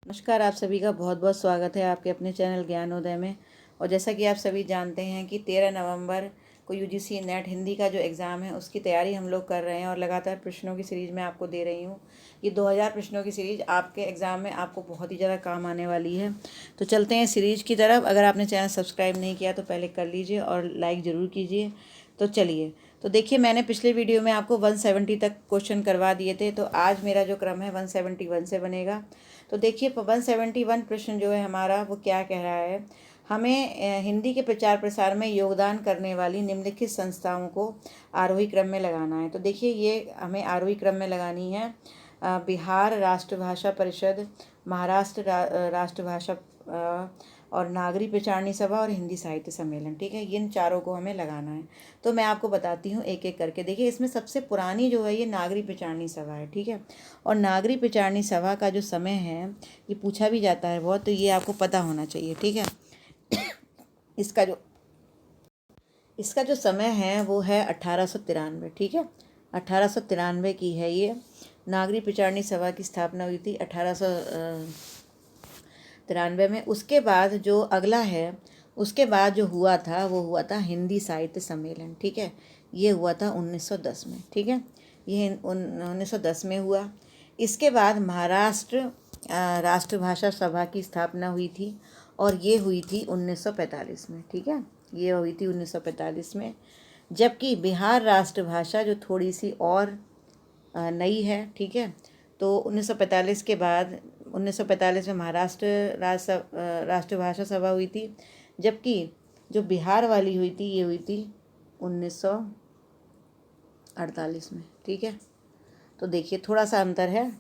नमस्कार, आप सभी का बहुत बहुत स्वागत है आपके अपने चैनल ज्ञानोदय में। और जैसा कि आप सभी जानते हैं कि 13 नवंबर को यूजीसी नेट हिंदी का जो एग्ज़ाम है उसकी तैयारी हम लोग कर रहे हैं और लगातार प्रश्नों की सीरीज़ मैं आपको दे रही हूँ। ये 2000 प्रश्नों की सीरीज़ आपके एग्ज़ाम में आपको बहुत ही ज़्यादा काम आने वाली है। तो चलते हैं सीरीज़ की तरफ। अगर आपने चैनल सब्सक्राइब नहीं किया तो पहले कर लीजिए और लाइक ज़रूर कीजिए। तो चलिए, तो देखिए, मैंने पिछले वीडियो में आपको 170 तक क्वेश्चन करवा दिए थे, तो आज मेरा जो क्रम है 171 से बनेगा। तो देखिए, 171 प्रश्न जो है हमारा, वो क्या कह रहा है। हमें हिंदी के प्रचार प्रसार में योगदान करने वाली निम्नलिखित संस्थाओं को आरोही क्रम में लगाना है। तो देखिए, ये हमें आरोही क्रम में लगानी है। बिहार राष्ट्रभाषा परिषद, महाराष्ट्र राष्ट्रभाषा और नागरी प्रचारणी सभा और हिंदी साहित्य सम्मेलन। ठीक है, इन चारों को हमें लगाना है। तो मैं आपको बताती हूँ एक एक करके। देखिए, इसमें सबसे पुरानी जो है ये नागरी प्रचारणी सभा है। ठीक है, और नागरी प्रचारणी सभा का जो समय है, ये पूछा भी जाता है बहुत, तो ये आपको पता होना चाहिए। ठीक है, इसका जो समय है वो है 1893। ठीक है, 1893 की है ये। नागरी प्रचारणी सभा की स्थापना हुई थी 1893 में। उसके बाद जो अगला है, उसके बाद जो हुआ था वो हुआ था हिंदी साहित्य सम्मेलन। ठीक है, ये हुआ था 1910 में। ठीक है, ये 1910 में हुआ। इसके बाद महाराष्ट्र राष्ट्रभाषा सभा की स्थापना हुई थी और ये हुई थी 1945 में। ठीक है, ये हुई थी 1945 में। जबकि बिहार राष्ट्रभाषा जो थोड़ी सी और नई है। ठीक है, तो 1945 के बाद 1945 में महाराष्ट्र राष्ट्रभाषा सभा हुई थी, जबकि जो बिहार वाली हुई थी ये हुई थी 1948 में। ठीक है, तो देखिए थोड़ा सा अंतर है,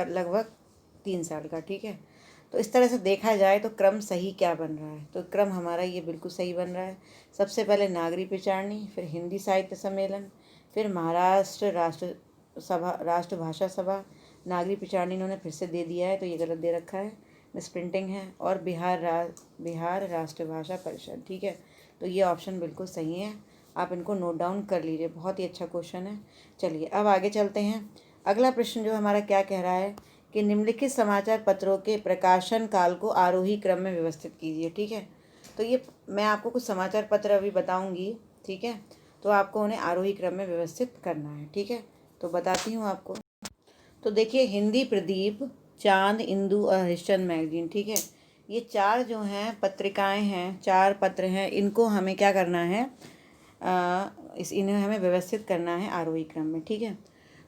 लगभग 3 साल का। ठीक है, तो इस तरह से देखा जाए तो क्रम सही क्या बन रहा है, तो क्रम हमारा ये बिल्कुल सही बन रहा है। सबसे पहले नागरी प्रचारणी, फिर हिंदी साहित्य सम्मेलन, फिर महाराष्ट्र राष्ट्रभाषा सभा। नागरी प्रचारणी इन्होंने फिर से दे दिया है, तो ये गलत दे रखा है, मिस प्रिंटिंग है। और बिहार राष्ट्रभाषा परिषद। ठीक है, तो ये ऑप्शन बिल्कुल सही है, आप इनको नोट डाउन कर लीजिए, बहुत ही अच्छा क्वेश्चन है। चलिए अब आगे चलते हैं। अगला प्रश्न जो हमारा क्या कह रहा है कि निम्नलिखित समाचार पत्रों के प्रकाशन काल को आरोही क्रम में व्यवस्थित कीजिए। ठीक है, तो ये मैं आपको कुछ समाचार पत्र अभी बताऊंगी। ठीक है, तो आपको उन्हें आरोही क्रम में व्यवस्थित करना है। ठीक है, तो बताती हूँ आपको। तो देखिए, हिंदी प्रदीप, चांद, इंदु और हरिश्चंद्र मैगजीन। ठीक है, ये चार जो हैं पत्रिकाएं हैं, चार पत्र हैं, इनको हमें क्या करना है, इन्हें हमें व्यवस्थित करना है आरोही क्रम में। ठीक है,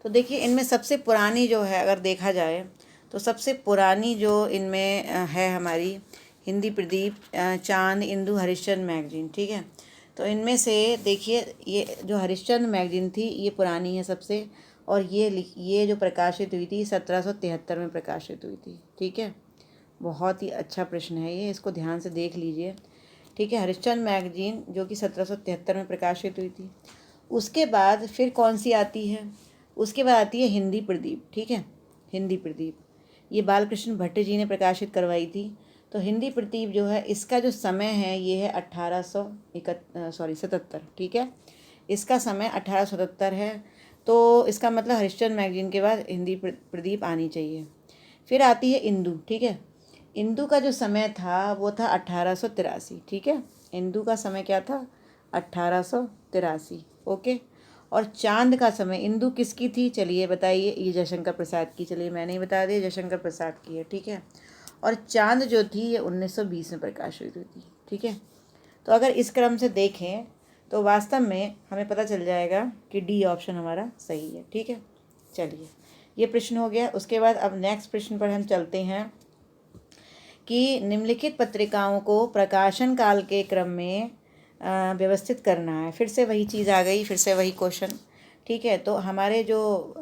तो देखिए, इनमें सबसे पुरानी जो है, अगर देखा जाए तो सबसे पुरानी जो इनमें है हमारी हिंदी प्रदीप, चांद, इंदु, हरिश्चंद्र मैगजीन। ठीक है, तो इनमें से देखिए, ये जो हरिश्चंद्र मैगजीन थी ये पुरानी है सबसे, और ये जो प्रकाशित हुई थी 1773 में प्रकाशित हुई थी। ठीक है, बहुत ही अच्छा प्रश्न है ये, इसको ध्यान से देख लीजिए। ठीक है, हरिश्चंद्र मैगजीन जो कि 1773 में प्रकाशित हुई थी। उसके बाद फिर कौन सी आती है, उसके बाद आती है हिंदी प्रदीप। ठीक है, हिंदी प्रदीप ये बालकृष्ण भट्ट जी ने प्रकाशित करवाई थी। तो हिंदी प्रदीप जो है, इसका जो समय है ये है 1877। ठीक है, इसका समय 1877 है। तो इसका मतलब हरिश्चंद्र मैगजीन के बाद हिंदी प्रदीप आनी चाहिए। फिर आती है इंदु। ठीक है, इंदु का जो समय था वो था 1883। ठीक है, इंदु का समय क्या था, 1883। ओके, और चांद का समय, इंदु किसकी थी, चलिए बताइए, ये जयशंकर प्रसाद की। चलिए मैंने ही बता दिया, जयशंकर प्रसाद की है। ठीक है, और चांद जो थी ये 1920 में प्रकाशित हुई थी। ठीक है, तो अगर इस क्रम से देखें तो वास्तव में हमें पता चल जाएगा कि डी ऑप्शन हमारा सही है। ठीक है, चलिए ये प्रश्न हो गया। उसके बाद अब नेक्स्ट प्रश्न पर हम चलते हैं कि निम्नलिखित पत्रिकाओं को प्रकाशन काल के क्रम में व्यवस्थित करना है। फिर से वही चीज़ आ गई, फिर से वही क्वेश्चन। ठीक है, तो हमारे जो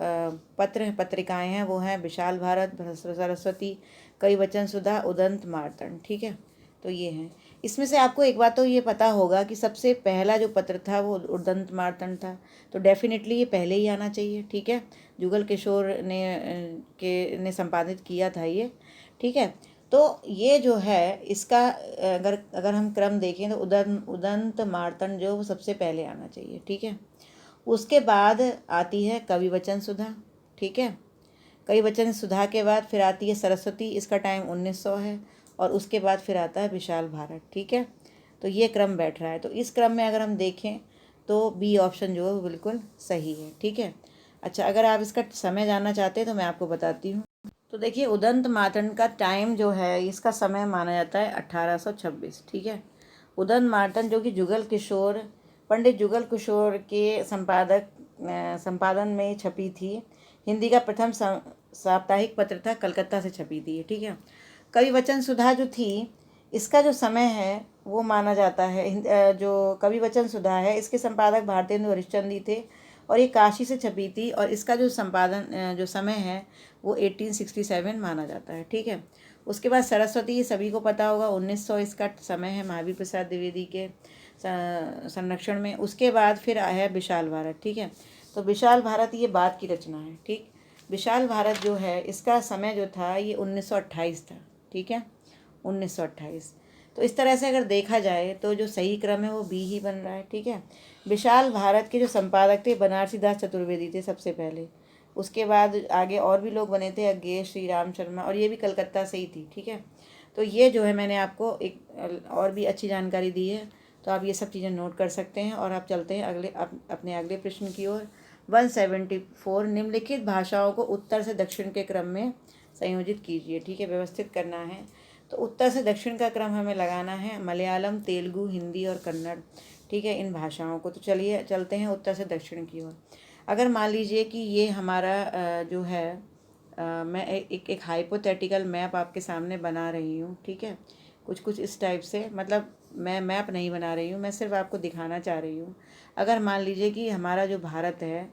पत्रिकाएं हैं वो हैं विशाल भारत, सरस्वती, कई वचन सुधा, उदंत, मार्तंड। ठीक है, तो ये हैं। इसमें से आपको एक बात तो ये पता होगा कि सबसे पहला जो पत्र था वो उदंत मार्तंड था, तो डेफिनेटली ये पहले ही आना चाहिए। ठीक है, जुगल किशोर ने संपादित किया था ये। ठीक है, तो ये जो है इसका अगर हम क्रम देखें तो उदंत मार्तंड जो वो सबसे पहले आना चाहिए। ठीक है, उसके बाद आती है कवि वचन सुधा। ठीक है, कई वचन सुधा के बाद फिर आती है सरस्वती, इसका टाइम 1900 है, और उसके बाद फिर आता है विशाल भारत। ठीक है, तो ये क्रम बैठ रहा है। तो इस क्रम में अगर हम देखें तो बी ऑप्शन जो है वो बिल्कुल सही है। ठीक है, अच्छा अगर आप इसका समय जानना चाहते हैं तो मैं आपको बताती हूँ। तो देखिए उदंत मार्तंड का टाइम जो है, इसका समय माना जाता है 1826। ठीक है, उदंत मार्तंड जो कि जुगल किशोर, पंडित जुगल किशोर के संपादन में छपी थी। हिंदी का प्रथम साप्ताहिक पत्र था, कलकत्ता से छपी थी। ठीक है, कवि वचन सुधा जो थी, इसका जो समय है वो माना जाता है, जो कवि वचन सुधा है इसके संपादक भारतेंदु हरिश्चंद्र जी थे, और ये काशी से छपी थी, और इसका जो संपादन जो समय है वो 1867 माना जाता है। ठीक है, उसके बाद सरस्वती, ये सभी को पता होगा, 1900 इसका समय है, महावीर प्रसाद द्विवेदी के संरक्षण में। उसके बाद फिर आया है विशाल भारत। ठीक है, तो विशाल भारत ये बाद की रचना है। ठीक, विशाल भारत जो है इसका समय जो था ये 1928 था। ठीक है, 1928। तो इस तरह से अगर देखा जाए तो जो सही क्रम है वो बी ही बन रहा है। ठीक है, विशाल भारत के जो संपादक थे बनारसी दास चतुर्वेदी थे सबसे पहले, उसके बाद आगे और भी लोग बने थे, अज्ञेय श्री राम शर्मा, और ये भी कलकत्ता से ही थी। ठीक है, तो ये जो है मैंने आपको एक और भी अच्छी जानकारी दी है, तो आप ये सब चीज़ें नोट कर सकते हैं। और आप चलते हैं अपने अगले प्रश्न की ओर। 174, निम्नलिखित भाषाओं को उत्तर से दक्षिण के क्रम में संयोजित कीजिए। ठीक है, व्यवस्थित करना है। तो उत्तर से दक्षिण का क्रम हमें लगाना है मलयालम, तेलुगु, हिंदी और कन्नड़। ठीक है, इन भाषाओं को। तो चलिए चलते हैं उत्तर से दक्षिण की ओर। अगर मान लीजिए कि ये हमारा जो है मैं एक हाइपोथेटिकल मैप आपके सामने बना रही हूँ। ठीक है, कुछ इस टाइप से, मतलब मैं मैप नहीं बना रही हूँ, मैं सिर्फ आपको दिखाना चाह रही हूँ। अगर मान लीजिए कि हमारा जो भारत है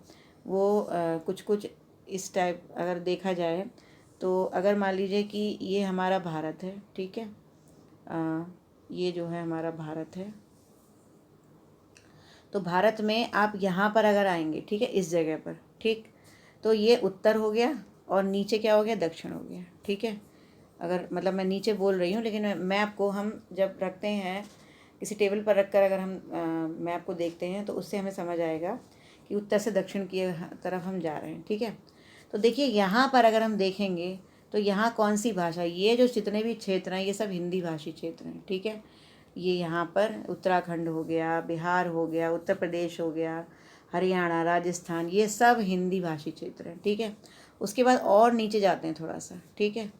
वो कुछ इस टाइप अगर देखा जाए, तो अगर मान लीजिए कि ये हमारा भारत है। ठीक है, ये जो है हमारा भारत है। तो भारत में आप यहाँ पर अगर आएंगे, ठीक है, इस जगह पर, ठीक, तो ये उत्तर हो गया, और नीचे क्या हो गया, दक्षिण हो गया। ठीक है, अगर मतलब मैं नीचे बोल रही हूँ, लेकिन मैप को हम जब रखते हैं किसी टेबल पर रखकर, अगर हम मैप को देखते हैं तो उससे हमें समझ आएगा कि उत्तर से दक्षिण की तरफ हम जा रहे हैं। ठीक है, तो देखिए यहाँ पर अगर हम देखेंगे तो यहाँ कौन सी भाषा, ये जो जितने भी क्षेत्र हैं ये सब हिंदी भाषी क्षेत्र हैं। ठीक है, ये यहाँ पर उत्तराखंड हो गया, बिहार हो गया, उत्तर प्रदेश हो गया, हरियाणा, राजस्थान, ये सब हिंदी भाषी क्षेत्र हैं। ठीक है, उसके बाद और नीचे जाते हैं थोड़ा सा। ठीक है,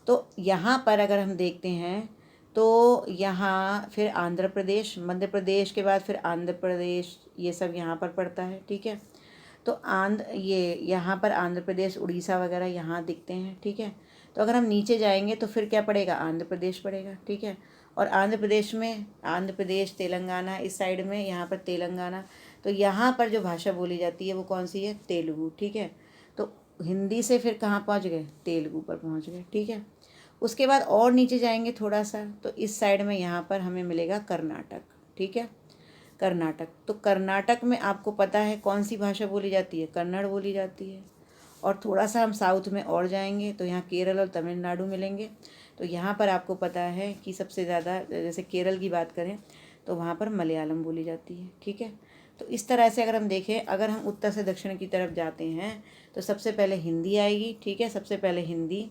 तो यहाँ पर अगर हम देखते हैं तो यहाँ फिर आंध्र प्रदेश, मध्य प्रदेश के बाद फिर आंध्र प्रदेश, ये सब यहाँ पर पड़ता है। ठीक है, तो ये यहाँ पर आंध्र प्रदेश, उड़ीसा वगैरह यहाँ दिखते हैं। ठीक है, तो अगर हम नीचे जाएंगे तो फिर क्या पड़ेगा, आंध्र प्रदेश पड़ेगा। ठीक है, और आंध्र प्रदेश में आंध्र प्रदेश, तेलंगाना, इस साइड में यहाँ पर तेलंगाना, तो यहाँ पर जो भाषा बोली जाती है वो कौन सी है, तेलुगु। ठीक है, तो हिंदी से फिर कहाँ पहुँच गए, तेलुगु पर पहुँच गए। ठीक है, उसके बाद और नीचे जाएंगे थोड़ा सा तो इस साइड में यहाँ पर हमें मिलेगा कर्नाटक। ठीक है, कर्नाटक, तो कर्नाटक में आपको पता है कौन सी भाषा बोली जाती है, कन्नड़ बोली जाती है। और थोड़ा सा हम साउथ में और जाएंगे तो यहाँ केरल और तमिलनाडु मिलेंगे। तो यहाँ पर आपको पता है कि सबसे ज़्यादा, जैसे केरल की बात करें तो वहाँ पर मलयालम बोली जाती है। ठीक है, तो इस तरह से अगर हम देखें, अगर हम उत्तर से दक्षिण की तरफ जाते हैं तो सबसे पहले हिंदी आएगी। ठीक है, सबसे पहले हिंदी,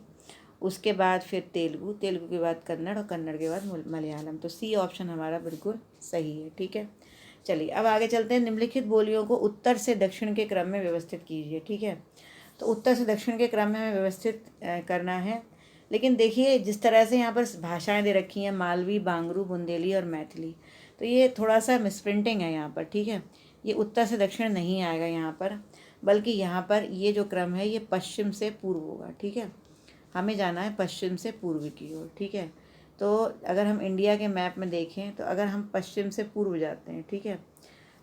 उसके बाद फिर तेलुगु, तेलुगु के बाद कन्नड़, और कन्नड़ के बाद मलयालम। तो सी ऑप्शन हमारा बिल्कुल सही है। ठीक है, चलिए अब आगे चलते हैं। निम्नलिखित बोलियों को उत्तर से दक्षिण के क्रम में व्यवस्थित कीजिए। ठीक है, तो उत्तर से दक्षिण के क्रम में हमें व्यवस्थित करना है। लेकिन देखिए जिस तरह से यहाँ पर भाषाएं दे रखी हैं, मालवी, बांगरू, बुंदेली और मैथिली, तो ये थोड़ा सा मिसप्रिंटिंग है यहाँ पर। ठीक है, ये उत्तर से दक्षिण नहीं आएगा यहाँ पर, बल्कि यहाँ पर ये जो क्रम है ये पश्चिम से पूर्व होगा। ठीक है, हमें जाना है पश्चिम से पूर्व की ओर। ठीक है, तो अगर हम इंडिया के मैप में देखें तो अगर हम पश्चिम से पूर्व जाते हैं, ठीक है,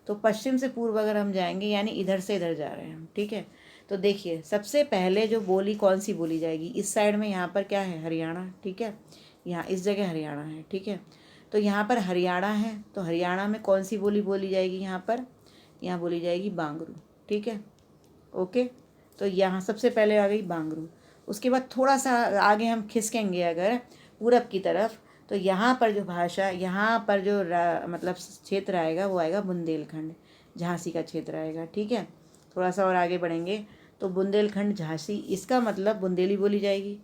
तो पश्चिम से पूर्व अगर हम जाएंगे यानी इधर से इधर जा रहे हैं हम। ठीक है, तो देखिए सबसे पहले जो बोली कौन सी बोली जाएगी, इस साइड में यहाँ पर क्या है, हरियाणा। ठीक है, यहाँ इस जगह हरियाणा है। ठीक है, तो यहाँ पर हरियाणा है, तो हरियाणा में कौन सी बोली बोली जाएगी, यहाँ पर यहाँ बोली जाएगी बांगरू। ठीक है, ओके, तो यहाँ सबसे पहले आ गई बांगरू। उसके बाद थोड़ा सा आगे हम खिसकेंगे अगर पूरब की तरफ, तो यहाँ पर जो भाषा, यहाँ पर जो मतलब क्षेत्र आएगा वो आएगा बुंदेलखंड, झांसी का क्षेत्र आएगा। ठीक है, थोड़ा सा और आगे बढ़ेंगे तो बुंदेलखंड झांसी, इसका मतलब बुंदेली बोली जाएगी।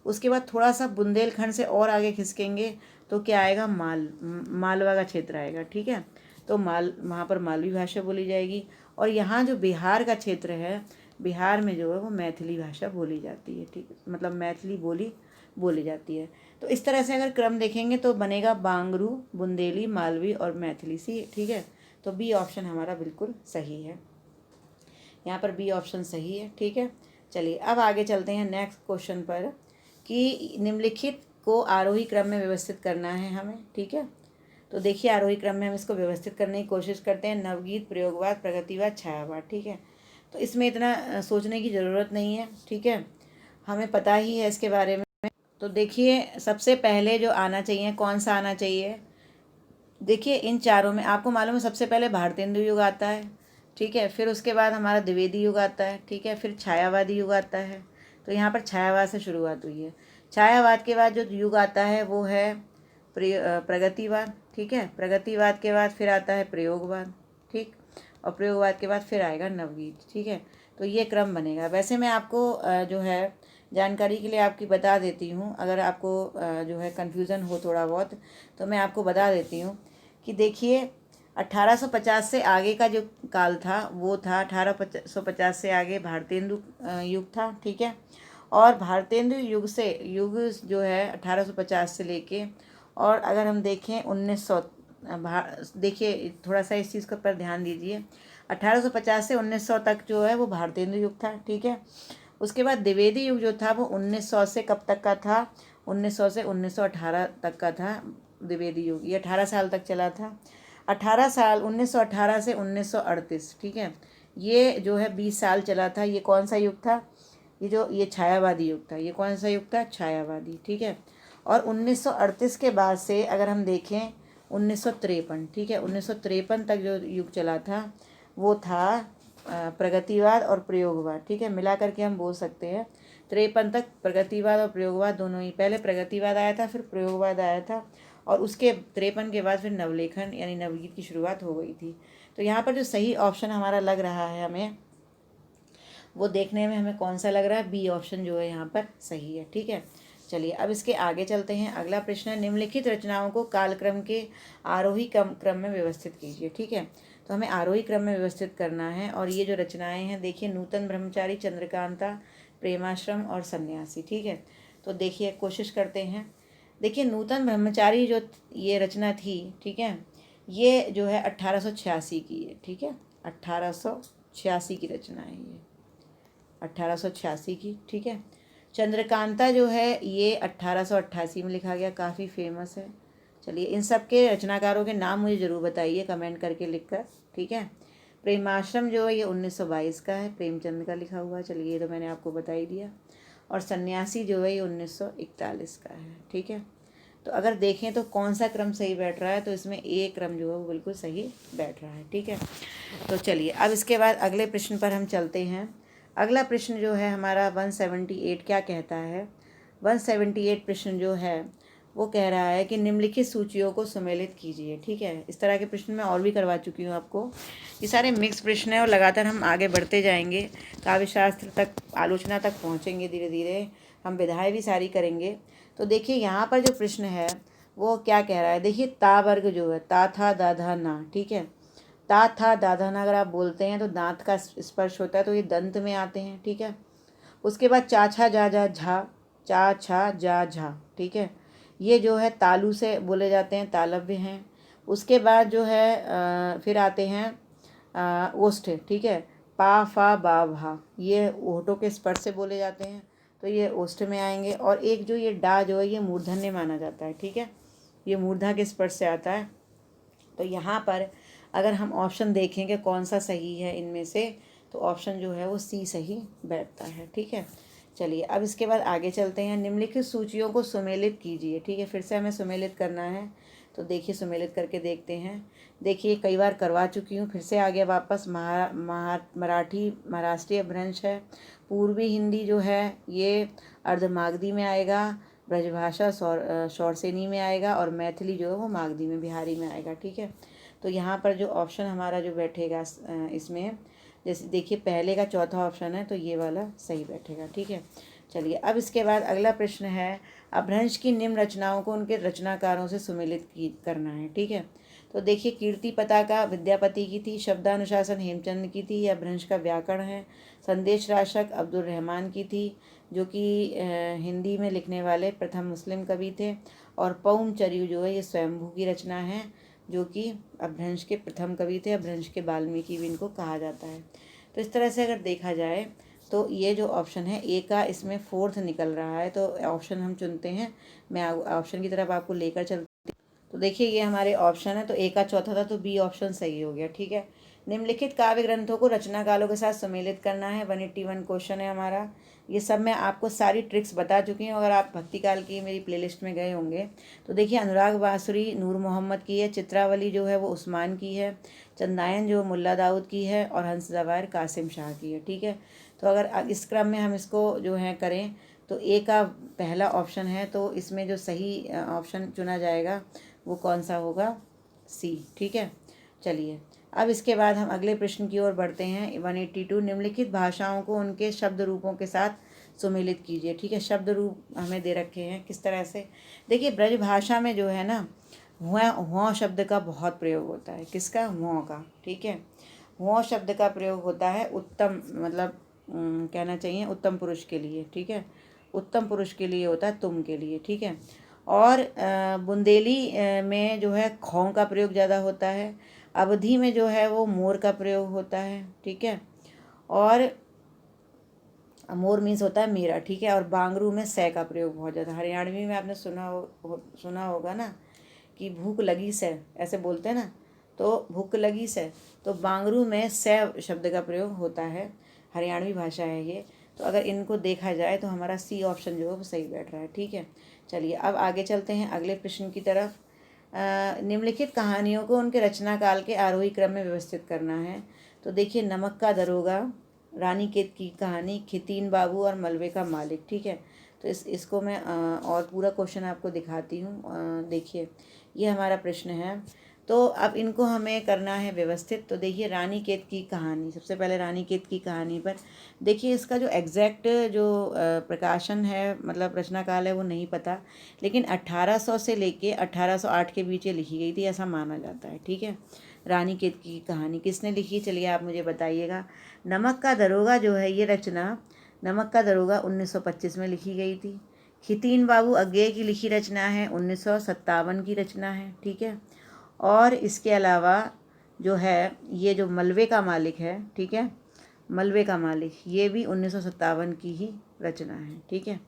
उसके बाद थोड़ा सा बुंदेलखंड से और आगे खिसकेंगे तो क्या आएगा, मालवा का क्षेत्र आएगा, ठीक है। तो वहाँ पर मालवी भाषा बोली जाएगी। और यहाँ जो बिहार का क्षेत्र है, बिहार में जो है वो मैथिली भाषा बोली जाती है, ठीक है, मतलब मैथिली बोली जाती है। तो इस तरह से अगर क्रम देखेंगे तो बनेगा बांगरू, बुंदेली, मालवी और मैथिली सी, ठीक है। तो बी ऑप्शन हमारा बिल्कुल सही है, यहाँ पर बी ऑप्शन सही है, ठीक है। चलिए अब आगे चलते हैं नेक्स्ट क्वेश्चन पर कि निम्नलिखित को आरोही क्रम में व्यवस्थित करना है हमें, ठीक है। तो देखिए आरोही क्रम में हम इसको व्यवस्थित करने की कोशिश करते हैं, नवगीत, प्रयोगवाद, प्रगतिवाद, छायावाद, ठीक है। तो इसमें इतना सोचने की ज़रूरत नहीं है, ठीक है, हमें पता ही है इसके बारे में। तो देखिए सबसे पहले जो आना चाहिए, कौन सा आना चाहिए, देखिए इन चारों में आपको मालूम है सबसे पहले भारतेंदु युग आता है, ठीक है, फिर उसके बाद हमारा द्विवेदी युग आता है, ठीक है, फिर छायावादी युग आता है। तो यहाँ पर छायावाद से शुरुआत हुई है। छायावाद के बाद जो युग आता है वो है प्रगतिवाद, ठीक है। प्रगतिवाद के बाद फिर आता है प्रयोगवाद, ठीक, और प्रयोगवाद के बाद फिर आएगा नवगीत, ठीक है। तो ये क्रम बनेगा। वैसे मैं आपको जो है जानकारी के लिए आपकी बता देती हूँ, अगर आपको जो है कन्फ्यूज़न हो थोड़ा बहुत तो मैं आपको बता देती हूँ कि देखिए 1850 से आगे का जो काल था वो था 1850 से आगे भारतेंदु युग था, ठीक है। और भारतेंदु युग जो है 1850 से लेके, और अगर हम देखें 1900, देखिए थोड़ा सा इस चीज़ का पर ध्यान दीजिए, 1850 से 1900 तक जो है वो भारतेंदु युग था, ठीक है। उसके बाद द्विवेदी युग जो था वो 1900 से कब तक का था, 1900 से 1918 तक का था द्विवेदी युग। ये 18 साल तक चला था। 18 साल 1918 से 1938, ठीक है, ये जो है 20 साल चला था। ये कौन सा युग था, ये छायावादी युग था। ये कौन सा युग था, छायावादी, ठीक है। और 1938 के बाद से अगर हम देखें 1953, ठीक है, 1953 तक जो युग चला था वो था प्रगतिवाद और प्रयोगवाद, ठीक है, मिला करके हम बोल सकते हैं 53 तक प्रगतिवाद और प्रयोगवाद दोनों ही। पहले प्रगतिवाद आया था, फिर प्रयोगवाद आया था, और उसके 53 के बाद फिर नवलेखन यानी नवगीत की शुरुआत हो गई थी। तो यहाँ पर जो सही ऑप्शन हमारा लग रहा है हमें, वो देखने में हमें कौन सा लग रहा है, बी ऑप्शन जो है यहाँ पर सही है, ठीक है। चलिए अब इसके आगे चलते हैं। अगला प्रश्न है, निम्नलिखित रचनाओं को कालक्रम के आरोही क्रम में व्यवस्थित कीजिए, ठीक है। तो हमें आरोही क्रम में व्यवस्थित करना है। और ये जो रचनाएं हैं देखिए, नूतन ब्रह्मचारी, चंद्रकांता, प्रेमाश्रम और सन्यासी, ठीक है। तो देखिए कोशिश करते हैं। देखिए नूतन ब्रह्मचारी जो ये रचना थी, ठीक है, ये जो है 1886 की है, ठीक है, 1886 की रचना है ये, 1886 की, ठीक है। चंद्रकांता जो है ये 1888 में लिखा गया, काफ़ी फेमस है। चलिए इन सब के रचनाकारों के नाम मुझे ज़रूर बताइए कमेंट करके लिखकर, ठीक है। प्रेमाश्रम जो है ये 1922 का है, प्रेमचंद का लिखा हुआ। चलिए ये तो मैंने आपको बता ही दिया। और सन्यासी जो है ये 1941 का है, ठीक है। तो अगर देखें तो कौन सा क्रम सही बैठ रहा है, तो इसमें ए क्रम जो है वो बिल्कुल सही बैठ रहा है, ठीक है। तो चलिए अब इसके बाद अगले प्रश्न पर हम चलते हैं। अगला प्रश्न जो है हमारा 178 क्या कहता है, 178 प्रश्न जो है वो कह रहा है कि निम्नलिखित सूचियों को सम्मिलित कीजिए, ठीक है। इस तरह के प्रश्न मैं और भी करवा चुकी हूँ आपको। ये सारे मिक्स प्रश्न हैं और लगातार हम आगे बढ़ते जाएंगे, काव्यशास्त्र तक, आलोचना तक पहुँचेंगे, धीरे धीरे हम विधाएँ भी सारी करेंगे। तो देखिए यहाँ पर जो प्रश्न है वो क्या कह रहा है, देखिए ता वर्ग जो है, ता था दाधा ना, ठीक है, ता था दाधा ना अगर आप बोलते हैं तो दांत का स्पर्श होता है, तो ये दंत में आते हैं, ठीक है। उसके बाद चा छा जा जा झा, चा छा जा झा, ठीक है, ये जो है तालु से बोले जाते हैं, तालव्य हैं। उसके बाद जो है फिर आते हैं ओष्ठ, ठीक है, पा फा बा भा, ये ओठों के स्पर्श से बोले जाते हैं, तो ये ओष्ठ में आएंगे। और एक जो ये डा जो है ये मूर्धन्य माना जाता है, ठीक है, ये मूर्धा के स्पर्श से आता है। तो यहाँ पर अगर हम ऑप्शन देखेंगे कौन सा सही है इनमें से, तो ऑप्शन जो है वो सी सही बैठता है, ठीक है। चलिए अब इसके बाद आगे चलते हैं। निम्नलिखित सूचियों को सुमेलित कीजिए, ठीक है, फिर से हमें सुमेलित करना है। तो देखिए सुमेलित करके देखते हैं। देखिए कई बार करवा चुकी हूँ, फिर से आ गया वापस। मराठी महाराष्ट्रीय भ्रंश है, पूर्वी हिंदी जो है ये अर्धमागधी में आएगा, ब्रजभाषा शौरसेनी में आएगा, और मैथिली जो है वो मागधी में, बिहारी में आएगा, ठीक है। तो यहाँ पर जो ऑप्शन हमारा जो बैठेगा इसमें जैसे देखिए पहले का चौथा ऑप्शन है तो ये वाला सही बैठेगा। ठीक है, चलिए अब इसके बाद अगला प्रश्न है, अपभ्रंश की निम्न रचनाओं को उनके रचनाकारों से सुमेलित करना है। ठीक है, तो देखिए कीर्ति पताका विद्यापति की थी, शब्दानुशासन हेमचंद की थी, अपभ्रंश का व्याकरण है संदेश राशक अब्दुल रहमान की थी, जो कि हिंदी में लिखने वाले प्रथम मुस्लिम कवि थे, और पौम चरियु जो है ये स्वयंभू की रचना है, जो कि अपभ्रंश के प्रथम कवि थे। अपभ्रंश के वाल्मीकि भी इनको कहा जाता है। तो इस तरह से अगर देखा जाए तो ये जो ऑप्शन है ए का इसमें फोर्थ निकल रहा है, तो ऑप्शन हम चुनते हैं। मैं ऑप्शन की तरफ आपको लेकर चलती। तो देखिए ये हमारे ऑप्शन है, तो ए का चौथा था तो बी ऑप्शन सही हो गया। ठीक है, निम्नलिखित काव्य ग्रंथों को रचना कालों के साथ सम्मिलित करना है। 181 क्वेश्चन है हमारा। ये सब मैं आपको सारी ट्रिक्स बता चुकी हूँ। अगर आप भक्ति काल की मेरी प्लेलिस्ट में गए होंगे तो देखिए अनुराग बांसुरी नूर मोहम्मद की है, चित्रावली जो है वो उस्मान की है, चंदायन जो मुल्ला दाऊद की है, और हंस जवाहिर कासिम शाह की है। ठीक है, तो अगर इस क्रम में हम इसको जो है करें तो ए का पहला ऑप्शन है, तो इसमें जो सही ऑप्शन चुना जाएगा वो कौन सा होगा? सी। ठीक है, चलिए अब इसके बाद हम अगले प्रश्न की ओर बढ़ते हैं। 182 निम्नलिखित भाषाओं को उनके शब्द रूपों के साथ सुमेलित कीजिए। ठीक है, शब्द रूप हमें दे रखे हैं किस तरह से। देखिए ब्रज भाषा में जो है ना हुआ शब्द का बहुत प्रयोग होता है। किसका? हुआ का। ठीक है, हुआ शब्द का प्रयोग होता है उत्तम, मतलब कहना चाहिए उत्तम पुरुष के लिए। ठीक है, उत्तम पुरुष के लिए होता है, तुम के लिए। ठीक है, और बुंदेली में जो है खौं का प्रयोग ज़्यादा होता है। अवधी में जो है वो मोर का प्रयोग होता है। ठीक है, और मोर मीन्स होता है मेरा। ठीक है, और बांगरू में सै का प्रयोग बहुत ज़्यादा। हरियाणवी में आपने सुना होगा ना कि भूख लगी से, ऐसे बोलते हैं ना, तो भूख लगी से, तो बांगरू में सै शब्द का प्रयोग होता है। हरियाणवी भाषा है ये। तो अगर इनको देखा जाए तो हमारा सी ऑप्शन जो है वो सही बैठ रहा है। ठीक है, चलिए अब आगे चलते हैं अगले प्रश्न की तरफ। निम्नलिखित कहानियों को उनके रचना काल के आरोही क्रम में व्यवस्थित करना है। तो देखिए नमक का दरोगा, रानीखेत की कहानी, खितीन बाबू और मलबे का मालिक। ठीक है, तो इसको मैं और पूरा क्वेश्चन आपको दिखाती हूँ। देखिए ये हमारा प्रश्न है, तो अब इनको हमें करना है व्यवस्थित। तो देखिए रानीखेत की कहानी, सबसे पहले रानीखेत की कहानी पर देखिए इसका जो एग्जैक्ट जो प्रकाशन है, मतलब रचना काल है, वो नहीं पता, लेकिन 1800 से लेके 1808 के बीच ये लिखी गई थी ऐसा माना जाता है। ठीक है, रानीखेत की कहानी किसने लिखी, चलिए आप मुझे बताइएगा। नमक का दरोगा जो है ये रचना, नमक का दरोगा 1925 में लिखी गई थी। खितीन बाबू अज्ञेय की लिखी रचना है, 1957 की रचना है। ठीक है, और इसके अलावा जो है ये जो मलबे का मालिक है, ठीक है, मलबे का मालिक, ये भी 1957 की ही रचना है। ठीक है,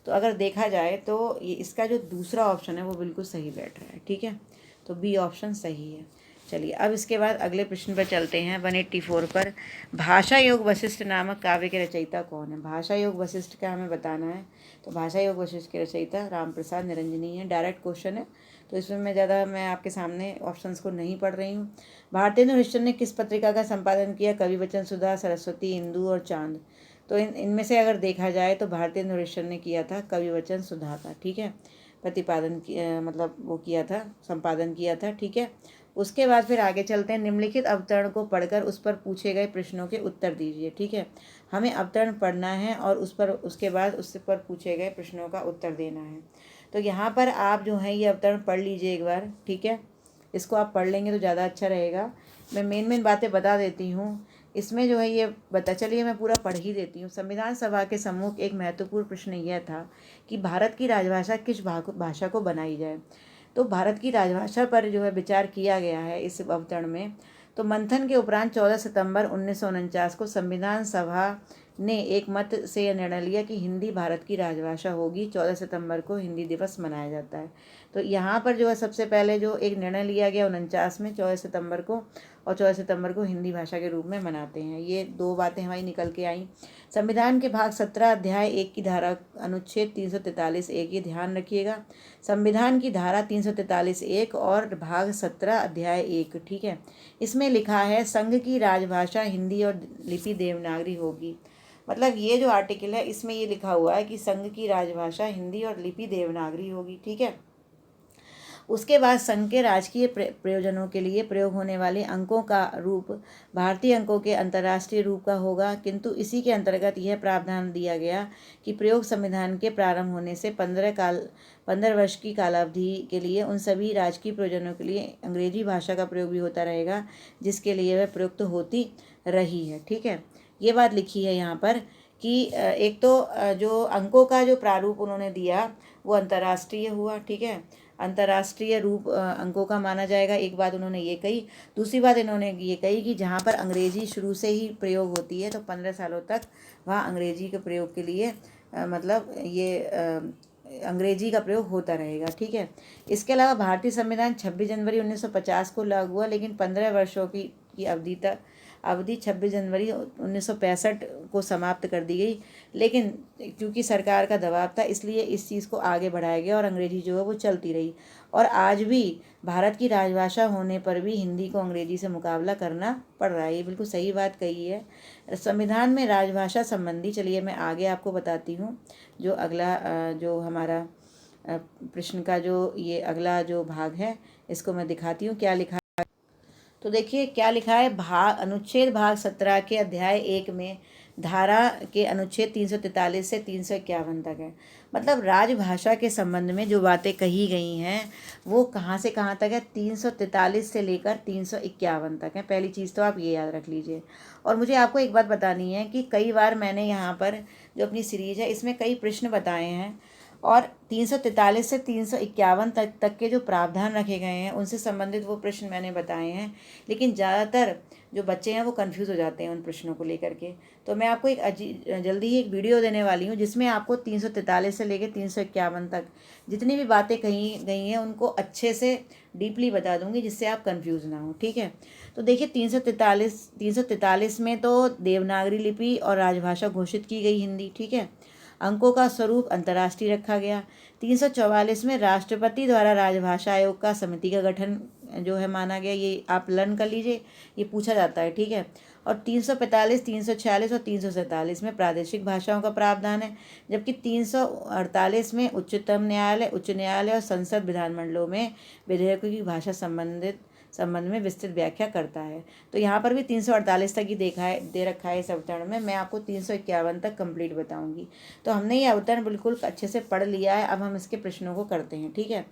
तो अगर देखा जाए तो ये इसका जो दूसरा ऑप्शन है वो बिल्कुल सही बैठ रहा है। ठीक है, तो बी ऑप्शन सही है। चलिए अब इसके बाद अगले प्रश्न पर चलते हैं। 184 पर, भाषा योग वशिष्ठ नामक काव्य के रचयिता कौन है? भाषा योग वशिष्ठ का हमें बताना है। तो भाषा योग वशिष्ठ के रचयिता राम प्रसाद निरंजनी है। डायरेक्ट क्वेश्चन है, तो इसमें मैं आपके सामने ऑप्शंस को नहीं पढ़ रही हूँ। भारतेंदु हरिश्चंद्र ने किस पत्रिका का संपादन किया? कवि वचन सुधा, सरस्वती, इंदु और चांद। तो इनमें से अगर देखा जाए तो भारतेंदु हरिश्चंद्र ने किया था कवि वचन सुधा का। ठीक है, प्रतिपादन मतलब वो किया था, संपादन किया था। ठीक है, उसके बाद फिर आगे चलते हैं। निम्नलिखित अवतरण को पढ़कर उस पर पूछे गए प्रश्नों के उत्तर दीजिए। ठीक है, हमें अवतरण पढ़ना है और उसके बाद उससे पर पूछे गए प्रश्नों का उत्तर देना है। तो यहाँ पर आप जो है ये अवतरण पढ़ लीजिए एक बार। ठीक है, इसको आप पढ़ लेंगे तो ज़्यादा अच्छा रहेगा। मैं मेन बातें बता देती हूँ इसमें जो है ये चलिए मैं पूरा पढ़ ही देती हूँ। संविधान सभा के सम्मुख एक महत्वपूर्ण प्रश्न यह था कि भारत की राजभाषा किस भाषा को बनाई जाए। तो भारत की राजभाषा पर जो है विचार किया गया है इस अवतरण में। तो मंथन के उपरांत 14 सितंबर 1949 को संविधान सभा ने एक मत से यह निर्णय लिया कि हिंदी भारत की राजभाषा होगी। 14 सितंबर को हिंदी दिवस मनाया जाता है। तो यहाँ पर जो है सबसे पहले जो एक निर्णय लिया गया 49 में 14 सितंबर को, और 14 सितंबर को हिंदी भाषा के रूप में मनाते हैं। ये दो बातें हमारी निकल के आई। संविधान के भाग 17 अध्याय 1 की धारा अनुच्छेद 343(1), ये ध्यान रखिएगा। संविधान की धारा 343(1) और भाग 17 अध्याय 1। ठीक है, इसमें लिखा है संघ की राजभाषा हिंदी और लिपि देवनागरी होगी। मतलब ये जो आर्टिकल है इसमें ये लिखा हुआ है कि संघ की राजभाषा हिंदी और लिपि देवनागरी होगी। ठीक है, उसके बाद संघ के राजकीय प्रयोजनों के लिए प्रयोग होने वाले अंकों का रूप भारतीय अंकों के अंतर्राष्ट्रीय रूप का होगा, किंतु इसी के अंतर्गत यह प्रावधान दिया गया कि प्रयोग संविधान के प्रारंभ होने से 15 वर्ष की कालावधि के लिए उन सभी राजकीय प्रयोजनों के लिए अंग्रेजी भाषा का प्रयोग भी होता रहेगा जिसके लिए वह प्रयुक्त होती रही है। ठीक है, ये बात लिखी है यहाँ पर कि एक तो जो अंकों का जो प्रारूप उन्होंने दिया वो अंतर्राष्ट्रीय हुआ। ठीक है, अंतर्राष्ट्रीय रूप अंकों का माना जाएगा, एक बात उन्होंने ये कही। दूसरी बात इन्होंने ये कही कि जहाँ पर अंग्रेजी शुरू से ही प्रयोग होती है तो 15 सालों तक वहाँ अंग्रेजी के प्रयोग के लिए मतलब ये अंग्रेजी का प्रयोग होता रहेगा। ठीक है, इसके अलावा भारतीय संविधान 26 जनवरी 1950 को लागू हुआ, लेकिन 15 वर्षों की अवधि 26 जनवरी 1965 को समाप्त कर दी गई। लेकिन क्योंकि सरकार का दबाव था इसलिए इस चीज़ को आगे बढ़ाया गया और अंग्रेजी जो है वो चलती रही। और आज भी भारत की राजभाषा होने पर भी हिंदी को अंग्रेजी से मुकाबला करना पड़ रहा है। ये बिल्कुल सही बात कही है। संविधान में राजभाषा संबंधी, चलिए मैं आगे आपको बताती हूँ। जो अगला जो हमारा प्रश्न का जो ये अगला जो भाग है इसको मैं दिखाती हूँ क्या लिखा। तो देखिए क्या लिखा है। अनुच्छेद भाग 17 के अध्याय 1 में धारा के अनुच्छेद 343 से 351 तक है। मतलब राजभाषा के संबंध में जो बातें कही गई हैं वो कहाँ से कहाँ तक है, 343 से लेकर 351 तक है। पहली चीज़ तो आप ये याद रख लीजिए। और मुझे आपको एक बात बतानी है कि कई बार मैंने यहाँ पर जो अपनी सीरीज है इसमें कई प्रश्न बताए हैं और 343 से 351 तक के जो प्रावधान रखे गए हैं उनसे संबंधित वो प्रश्न मैंने बताए हैं, लेकिन ज़्यादातर जो बच्चे हैं वो कंफ्यूज हो जाते हैं उन प्रश्नों को लेकर के। तो मैं आपको जल्दी ही एक वीडियो देने वाली हूँ जिसमें आपको 343 से लेकर 351 तक जितनी भी बातें कही गई हैं उनको अच्छे से डीपली बता दूंगी जिससे आप कंफ्यूज ना हो। ठीक है, तो देखिए 343 में तो देवनागरी लिपि और राजभाषा घोषित की गई हिंदी। ठीक है, अंकों का स्वरूप अंतर्राष्ट्रीय रखा गया। 344 में राष्ट्रपति द्वारा राजभाषा आयोग का समिति का गठन जो है माना गया। ये आप लर्न कर लीजिए, ये पूछा जाता है। ठीक है, और 345, 346 और 347 में प्रादेशिक भाषाओं का प्रावधान है, जबकि 348 में उच्चतम न्यायालय, उच्च न्यायालय और संसद विधानमंडलों में विधेयकों की भाषा संबंध में विस्तृत व्याख्या करता है। तो यहाँ पर भी 348 तक ही दे रखा है इस अवतरण में। मैं आपको 351 तक कंप्लीट बताऊंगी। तो हमने ये अवतरण बिल्कुल अच्छे से पढ़ लिया है। अब हम इसके प्रश्नों को करते हैं। ठीक है,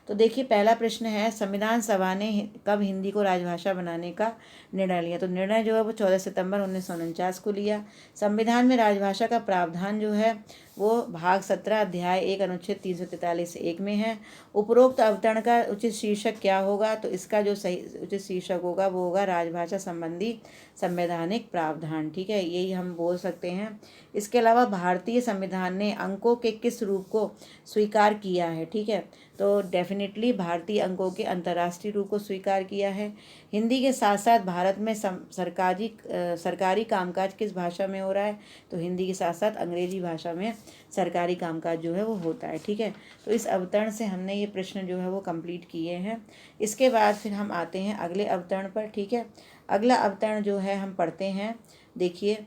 तो देखिए पहला प्रश्न है, संविधान सभा ने कब हिंदी को राजभाषा बनाने का निर्णय लिया। तो निर्णय जो है वो 14 सितंबर 1949 को लिया। संविधान में राजभाषा का प्रावधान जो है वो भाग 17 अध्याय 1 अनुच्छेद 343 1 में है। उपरोक्त अवतरण का उचित शीर्षक क्या होगा, तो इसका जो सही उचित शीर्षक होगा वो होगा राजभाषा संबंधी संवैधानिक प्रावधान। ठीक है, यही हम बोल सकते हैं। इसके अलावा भारतीय संविधान ने अंकों के किस रूप को स्वीकार किया है। ठीक है, तो डेफिनेटली भारतीय अंकों के अंतर्राष्ट्रीय रूप को स्वीकार किया है। हिंदी के साथ साथ भारत में सरकारी कामकाज किस भाषा में हो रहा है, तो हिंदी के साथ साथ अंग्रेजी भाषा में सरकारी कामकाज जो है वो होता है। ठीक है, तो इस अवतरण से हमने ये प्रश्न जो है वो कंप्लीट किए हैं। इसके बाद फिर हम आते हैं अगले अवतरण पर। ठीक है, अगला अवतरण जो है हम पढ़ते हैं। देखिए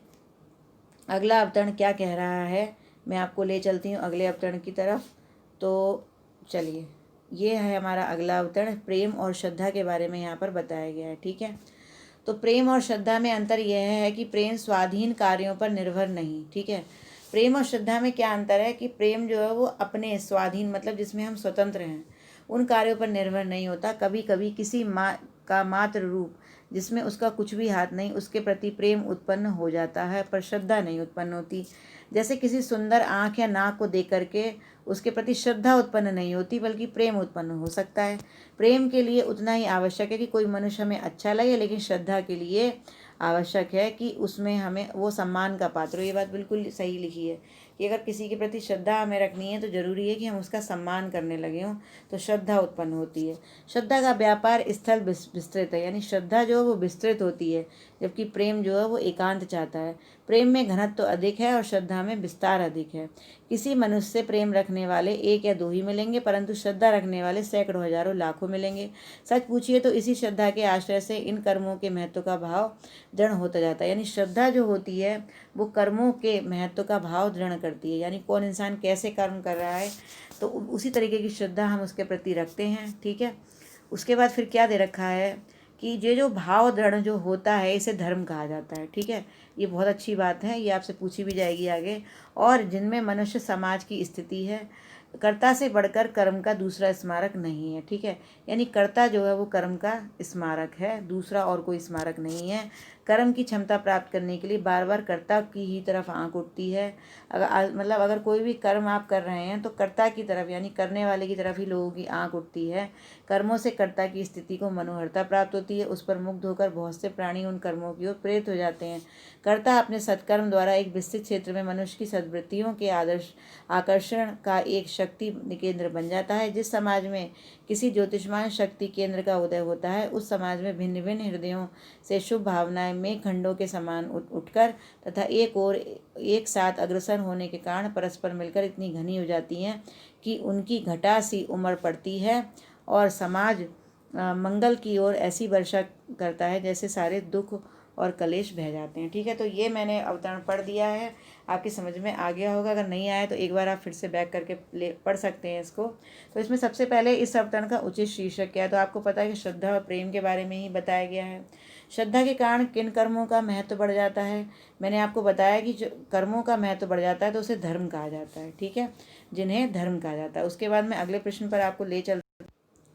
अगला अवतरण क्या कह रहा है, मैं आपको ले चलती हूँ अगले अवतरण की तरफ। तो चलिए, ये है हमारा अगला अवतरण। प्रेम और श्रद्धा के बारे में यहाँ पर बताया गया है। ठीक है, तो प्रेम और श्रद्धा में अंतर यह है कि प्रेम स्वाधीन कार्यों पर निर्भर नहीं। ठीक है, प्रेम और श्रद्धा में क्या अंतर है कि प्रेम जो है वो अपने स्वाधीन मतलब जिसमें हम स्वतंत्र हैं उन कार्यों पर निर्भर नहीं होता। कभी कभी किसी का मात्र रूप जिसमें उसका कुछ भी हाथ नहीं उसके प्रति प्रेम उत्पन्न हो जाता है, पर श्रद्धा नहीं उत्पन्न होती। जैसे किसी सुंदर आँख या नाक को देख करके उसके प्रति श्रद्धा उत्पन्न नहीं होती बल्कि प्रेम उत्पन्न हो सकता है। प्रेम के लिए उतना ही आवश्यक है कि कोई मनुष्य हमें अच्छा लगे, लेकिन श्रद्धा के लिए आवश्यक है कि उसमें हमें वो सम्मान का पात्र हो। ये बात बिल्कुल सही लिखी है कि अगर किसी के प्रति श्रद्धा हमें रखनी है तो ज़रूरी है कि हम उसका सम्मान करने लगे हों, तो श्रद्धा उत्पन्न होती है। श्रद्धा का व्यापार स्थल विस्तृत है, यानी श्रद्धा जो है वो विस्तृत होती है, जबकि प्रेम जो है वो एकांत चाहता है। प्रेम में घनत्व तो अधिक है और श्रद्धा में विस्तार अधिक है। किसी मनुष्य से प्रेम रखने वाले एक या दो ही मिलेंगे, परंतु श्रद्धा रखने वाले सैकड़ों हजारों लाखों मिलेंगे। सच पूछिए तो इसी श्रद्धा के आश्रय से इन कर्मों के महत्व का भाव दृढ़ होता जाता है। यानी श्रद्धा जो होती है वो कर्मों के महत्व का भाव दृढ़ करती है, यानी कौन इंसान कैसे कर्म कर रहा है तो उसी तरीके की श्रद्धा हम उसके प्रति रखते हैं, ठीक है। उसके बाद फिर क्या दे रखा है कि ये जो भाव दृढ़ जो होता है इसे धर्म कहा जाता है, ठीक है। ये बहुत अच्छी बात है, ये आपसे पूछी भी जाएगी आगे। और जिनमें मनुष्य समाज की स्थिति है, कर्ता से बढ़कर कर्म का दूसरा स्मारक नहीं है, ठीक है। यानी कर्ता जो है वो कर्म का स्मारक है, दूसरा और कोई स्मारक नहीं है। कर्म की क्षमता प्राप्त करने के लिए बार बार कर्ता की ही तरफ आंख उठती है। मतलब अगर कोई भी कर्म आप कर रहे हैं तो कर्ता की तरफ यानी करने वाले की तरफ ही लोगों की आंख उठती है। कर्मों से कर्ता की स्थिति को मनोहरता प्राप्त होती है, उस पर मुग्ध होकर बहुत से प्राणी उन कर्मों की ओर प्रेरित हो जाते हैं। कर्ता अपने सत्कर्म द्वारा एक विस्तृत क्षेत्र में मनुष्य की सद्वृत्तियों के आकर्षण का एक शक्ति केंद्र बन जाता है। जिस समाज में किसी ज्योतिषमान शक्ति केंद्र का उदय होता है, उस समाज में भिन्न भिन्न हृदयों से शुभ भावनाएं मेघ खंडों के समान उठकर तथा एक साथ अग्रसर होने के कारण परस्पर मिलकर इतनी घनी हो जाती हैं कि उनकी घटा सी उमड़ पड़ती है और समाज मंगल की ओर ऐसी वर्षा करता है जैसे सारे दुख और कलेश बह जाते हैं, ठीक है। तो ये मैंने अवतरण पढ़ दिया है, आपकी समझ में आ गया होगा। अगर नहीं आया तो एक बार आप फिर से बैक करके पढ़ सकते हैं इसको। तो इसमें सबसे पहले इस अवतरण का उचित शीर्षक क्या है, तो आपको पता है कि श्रद्धा और प्रेम के बारे में ही बताया गया है। श्रद्धा के कारण किन कर्मों का महत्व बढ़ जाता है, मैंने आपको बताया कि जो कर्मों का महत्व बढ़ जाता है तो उसे धर्म कहा जाता है, ठीक है, जिन्हें धर्म कहा जाता है। उसके बाद में अगले प्रश्न पर आपको ले चल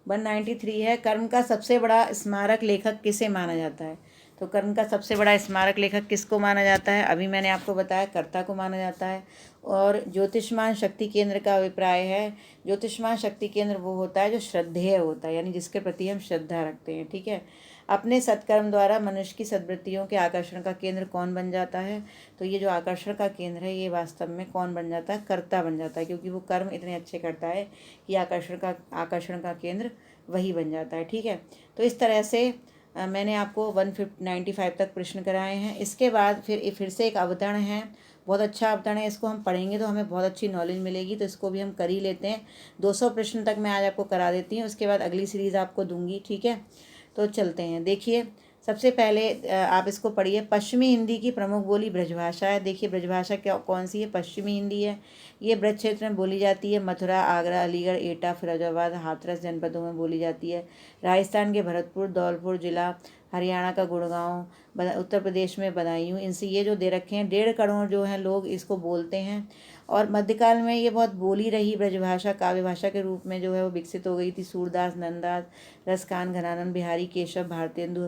193 है, कर्म का सबसे बड़ा स्मारक लेखक किसे माना जाता है। तो कर्म का सबसे बड़ा स्मारक लेखक किसको माना जाता है, अभी मैंने आपको बताया कर्ता को माना जाता है। और ज्योतिषमान शक्ति केंद्र का अभिप्राय है, ज्योतिषमान शक्ति केंद्र वो होता है जो श्रद्धेय होता है, यानी जिसके प्रति हम श्रद्धा रखते हैं, ठीक है। अपने सत्कर्म द्वारा मनुष्य की सद्वृत्तियों के आकर्षण का केंद्र कौन बन जाता है, तो ये जो आकर्षण का केंद्र है ये वास्तव में कौन बन जाता है, कर्ता बन जाता है, क्योंकि वो कर्म इतने अच्छे करता है कि आकर्षण का केंद्र वही बन जाता है, ठीक है। तो इस तरह से मैंने आपको 195 तक प्रश्न कराए हैं। इसके बाद फिर से एक अवतरण है, बहुत अच्छा अवतरण है, इसको हम पढ़ेंगे तो हमें बहुत अच्छी नॉलेज मिलेगी, तो इसको भी हम कर ही लेते हैं। 200 प्रश्न तक मैं आज आपको करा देती हूँ, उसके बाद अगली सीरीज़ आपको दूंगी, ठीक है। तो चलते हैं, देखिए सबसे पहले आप इसको पढ़िए। पश्चिमी हिंदी की प्रमुख बोली ब्रजभाषा है। देखिए ब्रजभाषा क्या कौन सी है, पश्चिमी हिंदी है। ये ब्रज क्षेत्र में बोली जाती है, मथुरा, आगरा, अलीगढ़, एटा, फिरोजाबाद, हाथरस जनपदों में बोली जाती है। राजस्थान के भरतपुर, धौलपुर जिला, हरियाणा का गुड़गांव, उत्तर प्रदेश में बदायूं, इनसे ये जो दे रखे हैं 1.5 करोड़ जो हैं लोग इसको बोलते हैं। और मध्यकाल में ये बहुत बोली रही ब्रजभाषा, काव्य भाषा के रूप में जो है वो विकसित हो गई थी। सूरदास, नंददास, रसखान, घनानंद, बिहारी, केशव, भारतेंदु,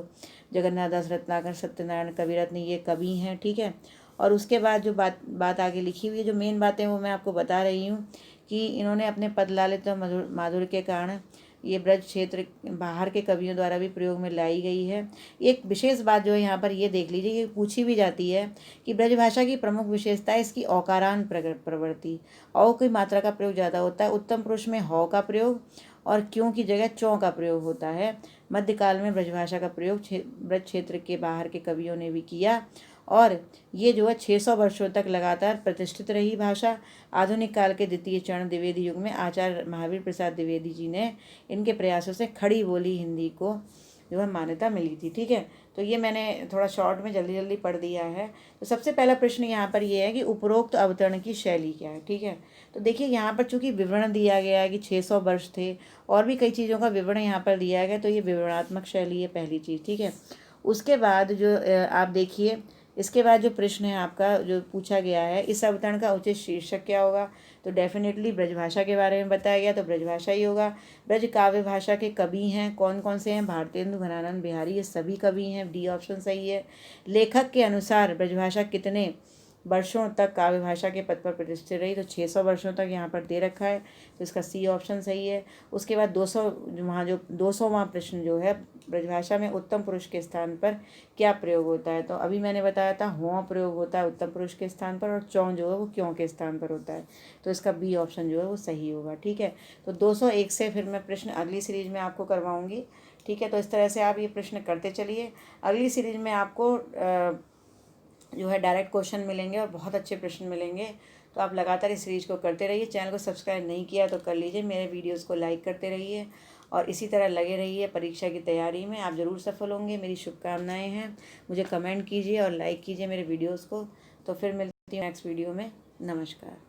जगन्नाथ दास, रत्नाकर, सत्यनारायण, कविरत्न ये कवि हैं, ठीक है। और उसके बाद जो बात आगे लिखी हुई है, जो मेन बातें वो मैं आपको बता रही हूँ कि इन्होंने अपने पद लालित और माधुर्य के कारण ये ब्रज क्षेत्र बाहर के कवियों द्वारा भी प्रयोग में लाई गई है। एक विशेष बात जो है यहाँ पर ये देख लीजिए, ये पूछी भी जाती है कि ब्रज भाषा की प्रमुख विशेषता है इसकी औकारान प्रवृत्ति। औ की मात्रा का प्रयोग ज़्यादा होता है। उत्तम पुरुष में हौ का प्रयोग और क्यों की जगह चौ का प्रयोग होता है। मध्यकाल में ब्रजभाषा का प्रयोग ब्रज क्षेत्र के बाहर के कवियों ने भी किया और ये जो है 600 वर्षों तक लगातार प्रतिष्ठित रही भाषा। आधुनिक काल के द्वितीय चरण द्विवेदी युग में आचार्य महावीर प्रसाद द्विवेदी जी ने इनके प्रयासों से खड़ी बोली हिंदी को जो है मान्यता मिली थी, ठीक है। तो ये मैंने थोड़ा शॉर्ट में जल्दी जल्दी पढ़ दिया है। तो सबसे पहला प्रश्न यहाँ पर ये है कि उपरोक्त अवतरण की शैली क्या है, ठीक है। तो देखिए यहाँ पर चूंकि विवरण दिया गया है कि 600 वर्ष थे और भी कई चीज़ों का विवरण यहाँ पर दिया गया, तो ये विवरणात्मक शैली है पहली चीज़, ठीक है। उसके बाद जो आप देखिए, इसके बाद जो प्रश्न है आपका जो पूछा गया है, इस अवतरण का उचित शीर्षक क्या होगा, तो डेफिनेटली ब्रजभाषा के बारे में बताया गया, तो ब्रजभाषा ही होगा। ब्रज काव्य भाषा के कवि हैं कौन कौन से हैं, भारतेंदु, घनानंद, बिहारी, ये सभी कवि हैं, डी ऑप्शन सही है। लेखक के अनुसार ब्रजभाषा कितने वर्षों तक काव्य भाषा के पद पर प्रतिष्ठित रही, तो 600 वर्षों तक यहाँ पर दे रखा है, तो इसका सी ऑप्शन सही है। उसके बाद 200वां प्रश्न जो है, ब्रजभाषा में उत्तम पुरुष के स्थान पर क्या प्रयोग होता है, तो अभी मैंने बताया था हों प्रयोग होता है उत्तम पुरुष के स्थान पर और चौं जो है वो क्यों के स्थान पर होता है, तो इसका बी ऑप्शन जो है वो सही होगा, ठीक है। तो 201 से फिर मैं प्रश्न अगली सीरीज में आपको करवाऊँगी, ठीक है। तो इस तरह से आप ये प्रश्न करते चलिए। अगली सीरीज में आपको जो है डायरेक्ट क्वेश्चन मिलेंगे और बहुत अच्छे प्रश्न मिलेंगे, तो आप लगातार इस सीरीज को करते रहिए। चैनल को सब्सक्राइब नहीं किया तो कर लीजिए, मेरे वीडियोस को लाइक करते रहिए और इसी तरह लगे रहिए परीक्षा की तैयारी में, आप ज़रूर सफल होंगे, मेरी शुभकामनाएं हैं। मुझे कमेंट कीजिए और लाइक कीजिए मेरे वीडियोस को। तो फिर मिलती हूँ नेक्स्ट वीडियो में, नमस्कार।